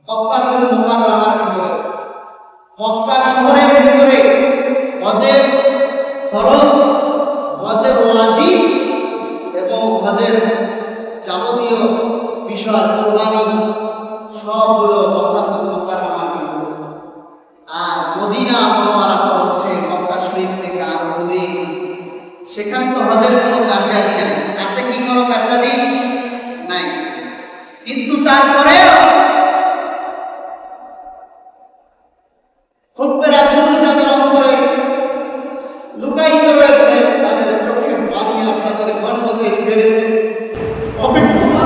মক্কাতুল মুকাররমার ভিতরে, মক্কা শহরের ভিতরে হজের ফরজ, হজের ওয়াজিব এবং হজের যাবতীয় বিষয়, কুরবানি সবগুলো মক্কাতুল মুকাররমার ভিতরে। আর মদিনা মুনাওয়ারা তো হচ্ছে মক্কা শরীফ থেকে আরো দূরে, সেখানে তো হজের কোনো কার্যাদি নাই। আছে কি কোনো কার্যাদি? নাই। কিন্তু তারপরেও হুব্বে রাসূল যাদের অন্তরে লুকায়িত রয়েছে, তাদের চোখের পানি আর তাদের গন্ধ দেখবে অপেক্ষা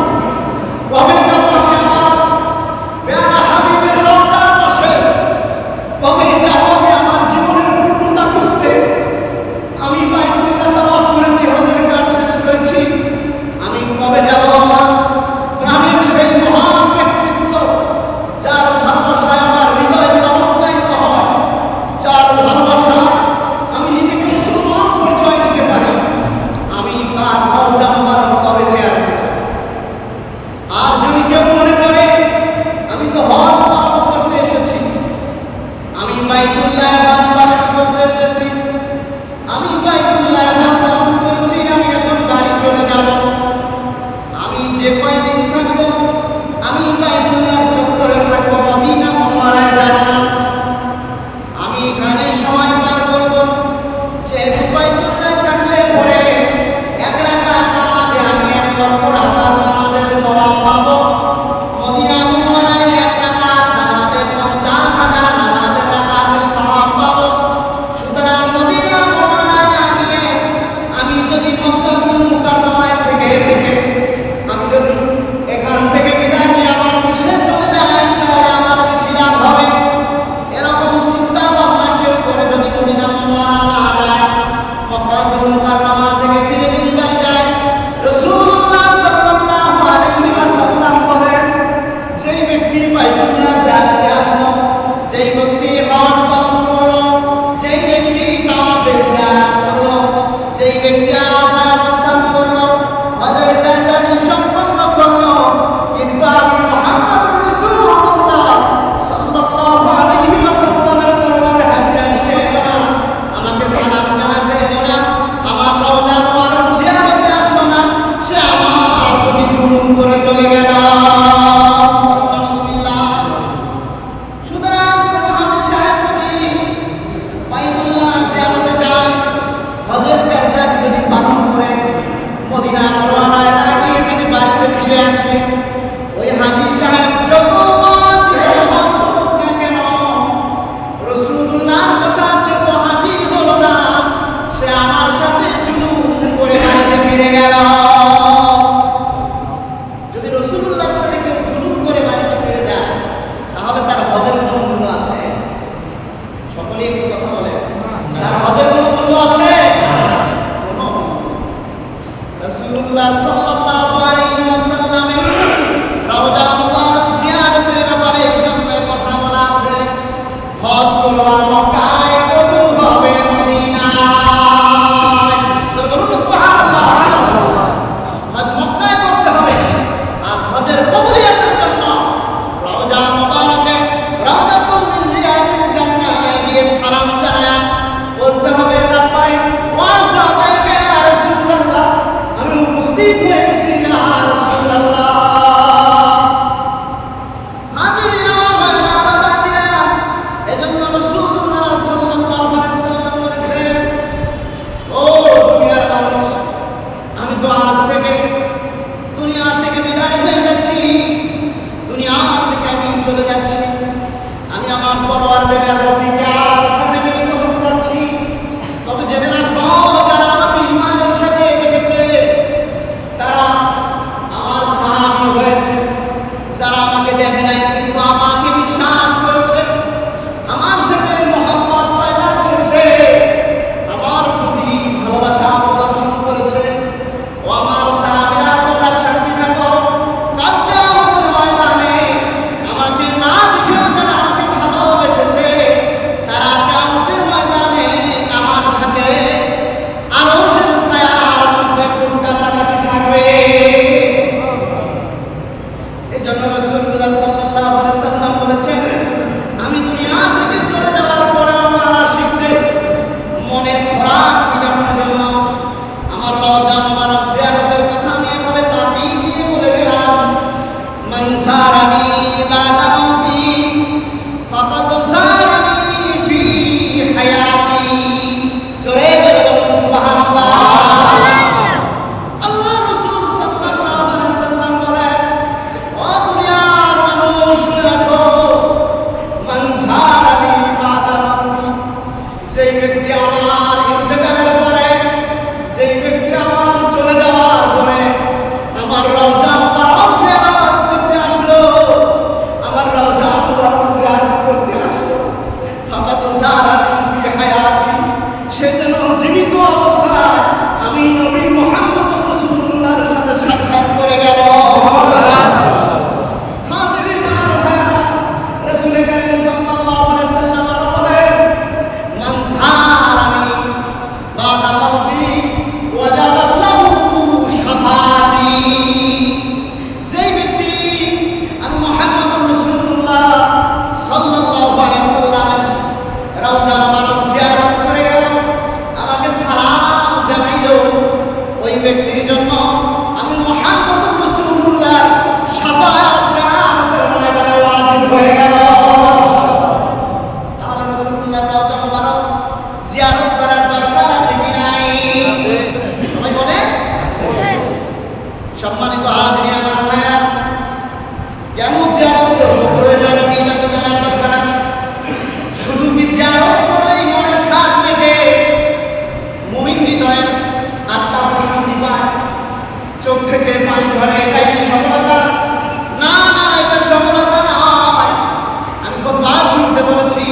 কবে যাব আমার প্যারা হাবিবের রওজার পাশে, কবে যাব আমি আমার জীবনের পূর্ণতা খুঁজতে। আমি বাইতুল্লাহ তাওয়াফ করেছি, হজের কাজ শেষ করেছি, আমি কবে যাব আমার গ্রামের সেই মহান ব্যক্তিত্ব যার ভালোবাসায় আমার হৃদয় তরঙ্গায়িত হয়, যার ভালোবাসা আমি নিজেকে মুসলমান পরিচয় দিতে পারি, আমি তার রওজা মুবারক কবে জিয়ারত করব। আর যদি কেউ মনে করে আমি তো হজ পালন করতে এসেছি, আমি বাইতুল্লাহ হজ পালন করতে এসেছি, আমি বাইতুল্লাহ হজ পালন করেছি, আমি এখন বাড়ি চলে যাব, আমি যে কয়দিন থাকবো আমি বাইতুল্লাহ চত্বরে থাকবো, মদিনা মুনাওয়ারায় যাব না, আমি এখানে সময় পার করব। যেহেতু বাইতুল্লাহ থাকলে পরে এক রাকাত নামাজে আমি 1 লক্ষ রাকাত নামাজের সওয়াব পাবো, মদিনা মুনাওয়ারায় 1 রাকাত নামাজে 50,000 নামাজের রাকাতের সওয়াব পাবো। সুতরাং মদিনা মুনাওয়ারায় না গিয়ে আমি যদি মক্কাতুল মুকাররমায় থেকে আমি যদি এখান থেকে বিদায় নিয়ে আমার দেশে চলে যাই, তাহলে আমার বেশি লাভ হবে। এরকম চিন্তা ভাবনা কেউ করে যদি মদিনা মুনাওয়ারা না যায়, মক্কাতুল মুকাররমা থেকে ফিরে যদি বাড়ি যায়, রাসূলুল্লাহ সাল্লাল্লাহু আলাইহি ওয়াসাল্লাম বলেন, যেই ব্যক্তি বাইতুল্লাহ জিয়ারতে আসলো, যেই ব্যক্তি হজ পালন করলো, যেই ব্যক্তি তাওয়াফে জিয়ারত করলো, যেই ব্যক্তি আরাফায় অবস্থান করলো, হজের কার্যাদি সম্পন্ন করলো, কিন্তু আমি মুহাম্মদুর রাসূলুল্লাহ সাল্লাল্লাহু আলাইহি ওয়াসাল্লামের দরবারে হাজির হয়েছে না, আমাকে সালাম জানাতে এলো না, আমার রওজা মুবারক জিয়ারতে আসলো না, সে আমার প্রতি জুলুম করে চলে গেল। আলহামদুলিল্লাহ। সুতরাং মহান সাহেব যদি বাইতুল্লাহ জিয়ারতে যায়, হজের কার্যাদি যদি পালন করে, মদিনা মুনাওয়ারায় না গিয়ে যদি বাড়িতে ফিরে আসে, ওই হাজী সাহেব যতবার জীবনে হজ করুক না কেন, রাসূলুল্লাহর কথা সে তো হাজী হলো না, সে আমার সাথে জুলুম করে বাড়িতে ফিরে গেল। যদি রাসূলুল্লাহর সাথে কেউ জুলুম করে বাড়িতে ফিরে যায়, তাহলে তার হজের কোনো মূল্য আছে? সকলে একটু কথা বলে, তার হজের কোনো মূল্য আছে? কোনো। রাসূলুল্লাহ সাল্লাল্লাহু আলাইহি ওয়াসাল্লামের রওজা মুবারক জিয়ারতের ব্যাপারে এই জন্য কথা বলা আছে, হজ করবা মক্কায়, কবুল হবে মদিনায়। তো বলুন সুবহানাল্লাহ। হজ মক্কায় করতে হবে, আর হজের কবুলিয়তের জন্য রওজা মুবারকে রাওদাতুম মিন রিয়াদিল জান্নাহ গিয়ে সালাম জানায়া বলতে হবে, লাব্বাইক ওয়া সাদাইকা ইয়া রাসূলুল্লাহ, আমি উপস্থিত হয়ে গেছি ইয়া রাসূলুল্লাহ। হাজিরিন আমার ভাইরা বাবাজিরা, এজন্য রাসূলুল্লাহ সাল্লাল্লাহু আলাইহি ওয়াসাল্লাম বলেছেন, ও দুনিয়ার মানুষ, আমি তো আজ থেকে দুনিয়া থেকে বিদায় হয়ে যাচ্ছি, দুনিয়া থেকে আমি চলে যাচ্ছি, আমি আমার পরওয়ারদিগার রফিকার সাথে মিলিত হতে যাচ্ছি। তবে জেনে রাখো, যারা আমাকে ঈমানের সাথে দেখেছে তারা আমার সাহাবী হয়েছে, যারা আমাকে দেখে নাই কিন্তু আমাকে বিশ্বাস করেছে, আমার সাথে মহব্বত পয়দা করেছে, আমার প্রতি ভালোবাসা প্রদর্শন করেছে, ও আমার সাহাবীরা, তোমরা সাক্ষী থাকো, কাল কিয়ামতের ময়দানে আমাকে না দেখেও যারা আমাকে ভালোবেসেছে, তারা কিয়ামতের ময়দানে আমার সাথে আরশের ছায়ার মধ্যে খুব কাছাকাছি থাকবে। এই জন্য রাসূলুল্লাহ সাল্লাল্লাহু আলাইহি ওয়াসাল্লাম بعد موتي فقد زارني في حياتي জোরে জোরে বলুন সুবহানাল্লাহ আল্লাহ রাসূল সাল্লাল্লাহু আলাইহি ওয়াসাল্লাম বলেন ও দুনিয়ার মানুষ শুনে রাখো মান জারানি বাদা মাউতি সেই ব্যক্তি আমার ইন্তেকালের পরে সেই ব্যক্তি আমার চলে যাওয়ার পরে আমার রওজা মুবারক জিয়ারত করতে আসলো আমার রওজা মুবারক জিয়ারত করতে আসলো ফাকাদ জারানি ফি হায়াতি সে যেন জীবিত অবস্থায় আমি নবী মুহাম্মদ রাসূলুল্লাহর সাথে সাক্ষাৎ করে গেল হাজিরিন আর ভাইরা রাসূল কারীম সাল্লাল্লাহু আলাইহি ওয়াসাল্লাম বলেন মান জারানি বাদা মাউতি ওয়াজাবাত লাহু শাফাআতি সেই ব্যক্তি আমি মুহাম্মদ রাসূলুল্লাহ সাল্লাল্লাহু আলাইহি ওয়াসাল্লামের রওজা মুবারক জিয়ারত করে গেল আমাকে সালাম জানাইলো ওই ব্যক্তির জন্য আমি মুহাম্মদ রাসূলুল্লাহ শাফাআত কিয়ামতের ময়দানে ওয়াজিব হয়ে গেল তাহলে রাসূলুল্লাহ রওজা মুবারক জিয়ারত করার দরকার আছে কি নাই সবাই বলে সম্মানিত হাজিরিন আমার ভাইরা কেন জিয়ারত করব প্রয়োজন কি তা তো জানার দরকার আছে শুধু কি জিয়ারত করলেই মনের স্বাদ মেটে মুমিন হৃদয়ের আত্মা প্রশান্তি পায় চোখ থেকে পানি ঝরে এটাই কি সফলতা না না এটা সফলতা নয় আমি খুতবার শুনতে বলেছি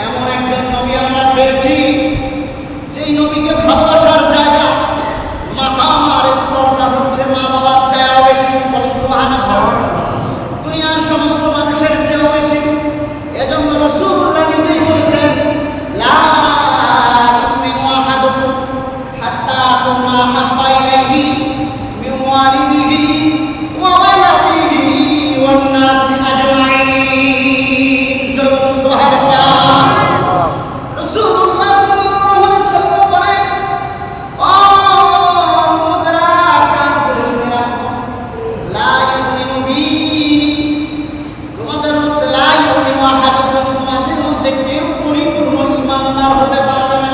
এমন একজন নবী আমরা পেয়েছি যেই নবীকে ভালোবাসার জায়গা মাকাম আর স্তরটা হচ্ছে মা বাবার চেয়েও বেশি বলেন সুবহানাল্লাহ দুনিয়ার সমস্ত মানুষের চেয়েও বেশি এজন্য রাসূলুল্লাহ নিজেই বলেছেন লা ইউমিনু আহাদুকুম হাত্তা আকুনা হাব্বা ইলাইহি মিন ওয়ালিদিহি ওয়া ওয়ালাদিহি ওয়ান নাসি আজমাইন জোরে বলুন সুবহানাল্লাহ রাসূলুল্লাহ সাল্লাল্লাহু আলাইহি ওয়াসাল্লাম বলেন ও উম্মতরা কান খুলে শুনে রাখো লা ইউমিনু বি তোমাদের মধ্যে লা ইউমিনু আহাদুকুম তোমাদের মধ্যে কেউ পরিপূর্ণ ঈমানদার হতে পারবে না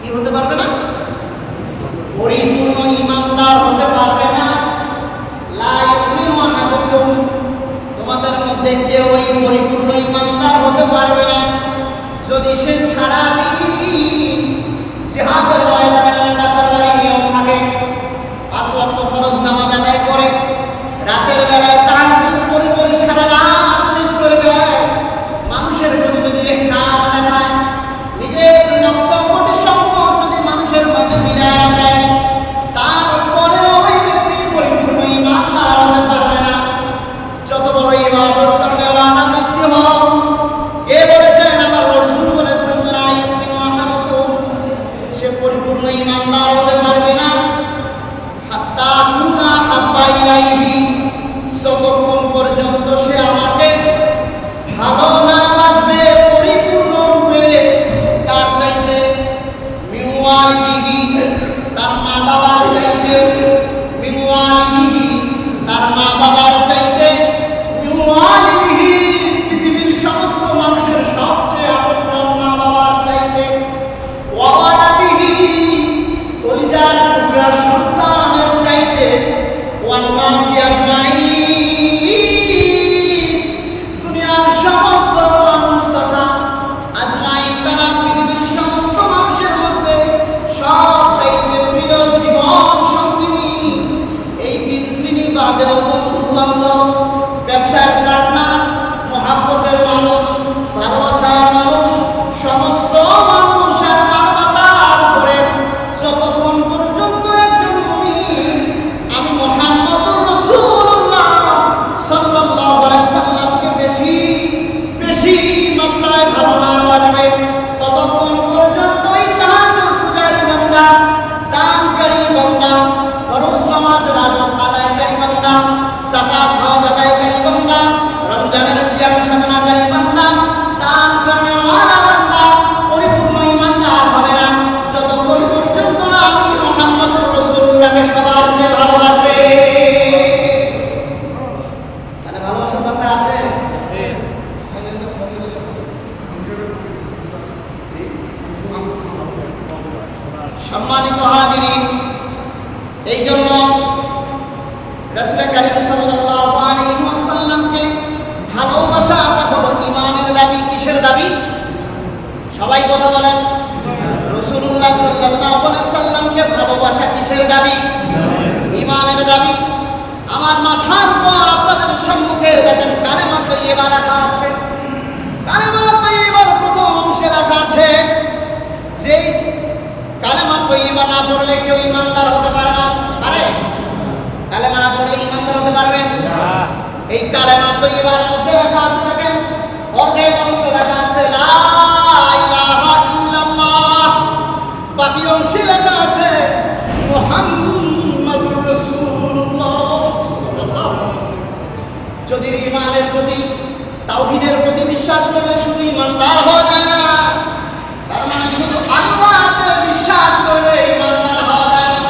কি হতে পারবে না পরিপূর্ণ ঈমানদার হতে পারবে না লা ইউমিনু আহাদুকুম তোমাদের মধ্যে কেউ পরিপূর্ণ ঈমানদার হতে পারবে না যদি সে সারাদিন জিহাদের ময়দানে লম্বা তরবারি নিয়েও থাকে 5 ওয়াক্ত ফরজ নামাজ আদায় করে রাতের বেলায় তাহাজ্জুদ পড়ে পড়ে সারা রাত শেষ করে দেয় মানুষের প্রতি যদি ইহসান দেখায় নিজের লক্ষ কোটি সম্পদ যদি মানুষের মাঝে বিলায়া দেয় তারপরেও ওই ব্যক্তি পরিপূর্ণ ঈমানদার হতে পারবে না যত বড় ইবাদত করনেওয়ালা ব্যক্তি হোক কে বলেছেন আমার রাসূল বলেছেন লা ইউমিনু আহাদুকুম সে পরিপূর্ণ কথা বলেন? রাসূলুল্লাহ সাল্লাল্লাহু আলাইহি সাল্লামকে ভালোবাসা কিসের দাবি? ঈমানের দাবি। আমার মাথার উপর আপনাদের সম্মুখে দেখেন কালেমা তাইয়্যিবা লেখা আছে। কালেমা তাইয়্যিবার প্রথম অংশে লেখা আছে যেই কালেমা তাইয়্যিবা না পড়লে কেউ ঈমানদার হতে পারে না। পারে? কালেমা না পড়লে ঈমানদার হতে পারবে না। এই কালেমা তাইয়্যিবার মধ্যে লেখা আছে দেখেন অর্ধেক অংশ লেখা আছে লা ইলাহা ইল্লাল্লাহ, বাকি অংশে লেখা আছে মুহাম্মাদুর রাসূলুল্লাহ সাল্লাল্লাহু আলাইহি ওয়াসাল্লাম। যদি ঈমানের প্রতি তাওহীদের প্রতি বিশ্বাস করলে শুধু ঈমানদার হওয়া যায় না, তার মানে শুধু আল্লাহকে বিশ্বাস করলে ঈমানদার হওয়া যায় না।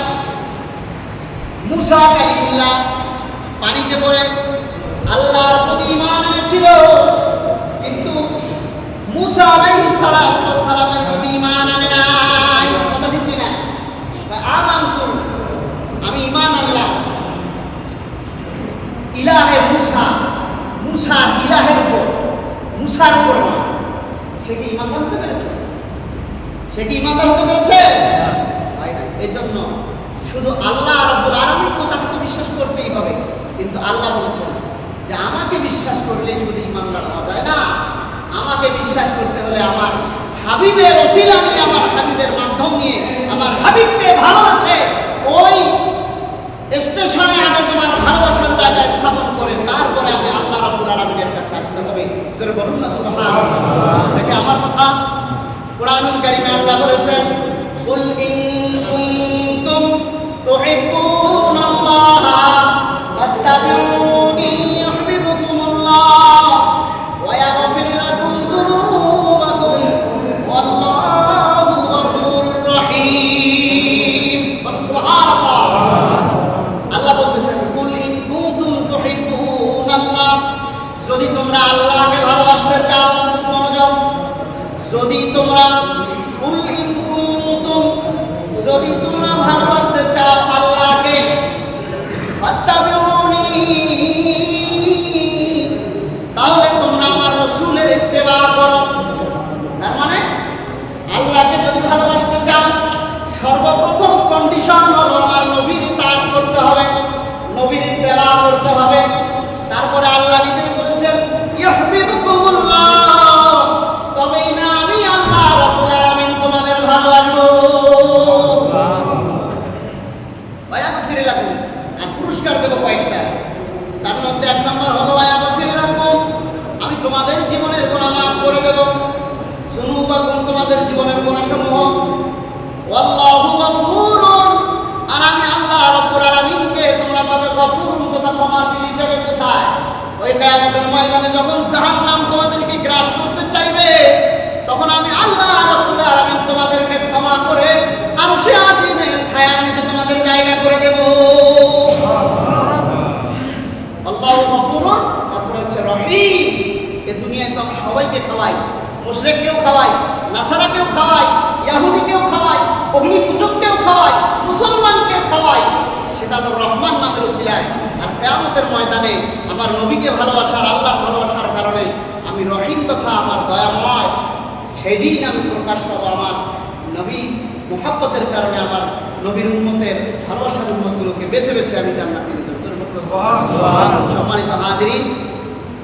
মুসা কালিমুল্লাহ পানিতে পড়ে আল্লাহর প্রতি ঈমান এনেছিল, কিন্তু মুসা আলাইহিস সালাতু ওয়াস সালামের প্রতি ঈমান আনে নাই। কথা ঠিক কিনা? আমানতু, আমি ঈমান আনলাম ইলাহে মুসা, মুসার ইলাহের উপর, মুসার উপর না। সে কি ঈমানদার হতে পেরেছে? সে কি ঈমানদার হতে পেরেছে? ভাই নাই। এই জন্য শুধু আল্লাহ রাব্বুল আলামিন তো তাকে তো বিশ্বাস করতেই হবে, কিন্তু আল্লাহ বলেছেন যে আমাকে বিশ্বাস করলে শুধু ঈমানদার হওয়া যায় না, আমাকে বিশ্বাস করতে হলে আমার হাবিবের ওসিলা নিয়ে, আমার হাবিবের মাধ্যম নিয়ে, আমার হাবিবকে ভালোবাসে ওই স্টেশনে আগে তোমার ভালোবাসার জায়গা স্থাপন করে তারপরে আমি আল্লাহ রাব্বুল আলামিনের কাছে আসতে হবে। জোরে বলুন না সুবহানাল্লাহ। এটা কি আমার কথা? কোরআনুল কারীমে আল্লাহ বলেছেন কুল ইন কুনতুম তুহিব্বুনাল্লাহ ফাত্তাবিউনি ইউহিব্বুকুমুল্লাহ ওয়া ইয়াগফির লাকুম যুনুবাকুম ওয়াল্লাহু গফুরুর রহিম। বলুন সুবহানাল্লাহ। আল্লাহ বলতেছেন কুল ইন কুনতুম তুহিব্বুনাল্লাহ, যদি তোমরা আল্লাহকে ভালোবাসতে চাও, মনোযোগ, যদি তোমরা কুল ইন কুনতুম, যদি তোমরা ভালোবাসতে চাও আল্লাহকে, ফাত্তাবিউনি, তাহলে তোমরা আমার রাসূলের ইত্তেবা করো। তার মানে আল্লাহকে যদি ভালোবাসতে চাও সর্বপ্রথম কন্ডিশন হলো আমার নবীর ইতাআত করতে হবে, নবীর ইত্তেবা করতে হবে। তারপরে আল্লাহ নিজেই বলেছেন ইউহিব্বুকুমুল্লাহ, তবেই না আমি আল্লাহ রাব্বুল আলামিন তোমাদের ভালোবাসবো। ওয়ায়াগফির লাকুম, আর পুরস্কার দেব কয়েকটা। তার মধ্যে এক নম্বর হলো ওয়ায়াগফির লাকুম, আমি তোমাদের জীবনের গুনাহ মাফ করে দেব। যুনুবাকুম, তোমাদের জীবনের গুনাহসমূহ। ওয়াল্লাহু গফুরুন, আর আমি আল্লাহ রাব্বুল আলামিনকে তোমরা পাবে গফুর, তথা ক্ষমাশীল হিসেবে। কোথায়? ওই কিয়ামতের ময়দানে যখন জাহান্নাম তোমাদেরকে গ্রাস করতে চাইবে, তখন আমি আল্লাহ রাব্বুল আলামিন তোমাদেরকে ক্ষমা করে আরশে আজিমের ছায়ার নিচে তোমাদের জায়গা করে দেব। আল্লাহু গফুরুন, তারপরে হচ্ছে রহিম। এই দুনিয়ায় তো আমি সবাইকে খাওয়াই, মুশরিককেও খাওয়াই, নাসারাকেও খাওয়াই, ইহুদিকেও খাওয়াই, অগ্নি পূজককেও খাওয়াই, মুসলমানকেও খাওয়াই। সেটা হলো রহমান নামের ওসিলায়। আর কিয়ামতের ময়দানে আমার নবীকে ভালোবাসার, আল্লাহর ভালোবাসার কারণে আমি রহিম তথা আমার দয়াময়, সেদিন আমি প্রকাশ পাবো। আমার নবী মুহাব্বতের কারণে আমার নবীর উম্মতের ভালোবাসার উম্মতগুলোকে বেছে বেছে আমি জান্নাতে নিয়ে যাব। সম্মানিত হাজিরিন,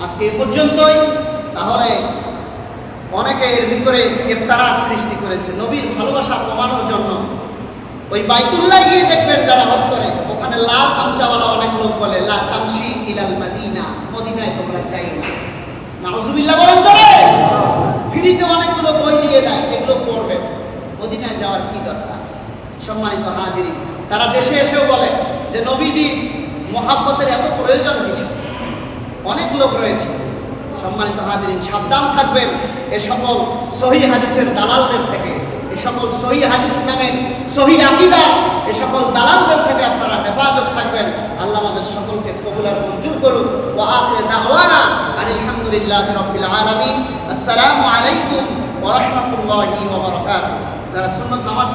আজকে এই পর্যন্তই। তাহলে অনেকে এর ভিতরে ইফতারাত সৃষ্টি করেছে নবীর ভালোবাসা কমানোর জন্য। ওই বাইতুল্লাহ গিয়ে দেখবেন যারা হজ করে, ওখানে লাল গামছাওয়ালা অনেক লোক বলে লা তামশি ইলাল মাদিনা, মদিনায় তোমরা যাই না। নাউজুবিল্লাহ বলেন জোরে। ফ্রিতে অনেকগুলো বই দিয়ে দেয়, এগুলো পড়বে। মদিনায় যাওয়ার কি দরকার? সম্মানিত হাজিরিন, তারা দেশে এসেও বলে যে নবীজির মহাব্বতের এত প্রয়োজন কিছু। অনেক লোক রয়েছে। সম্মানিত হাজিরিন, সাবধান থাকবেন এ সকল সহিহ হাদিসের দালালদের থেকে, এ সকল সহিহ হাদিস নামে সহিহ আকীদা এ সকল দালালদের থেকে আপনারা হেফাজত থাকবেন। আল্লাহ আমাদের সকলকে কবুল আর মঞ্জুর করুন। ওয়া আখিরু দাওয়ানা আলহামদুলিল্লাহি রাব্বিল আলামিন। আসসালামু আলাইকুম ওয়া রাহমাতুল্লাহি ওয়া বারাকাতুহু। যারা সুন্নাত নামাজ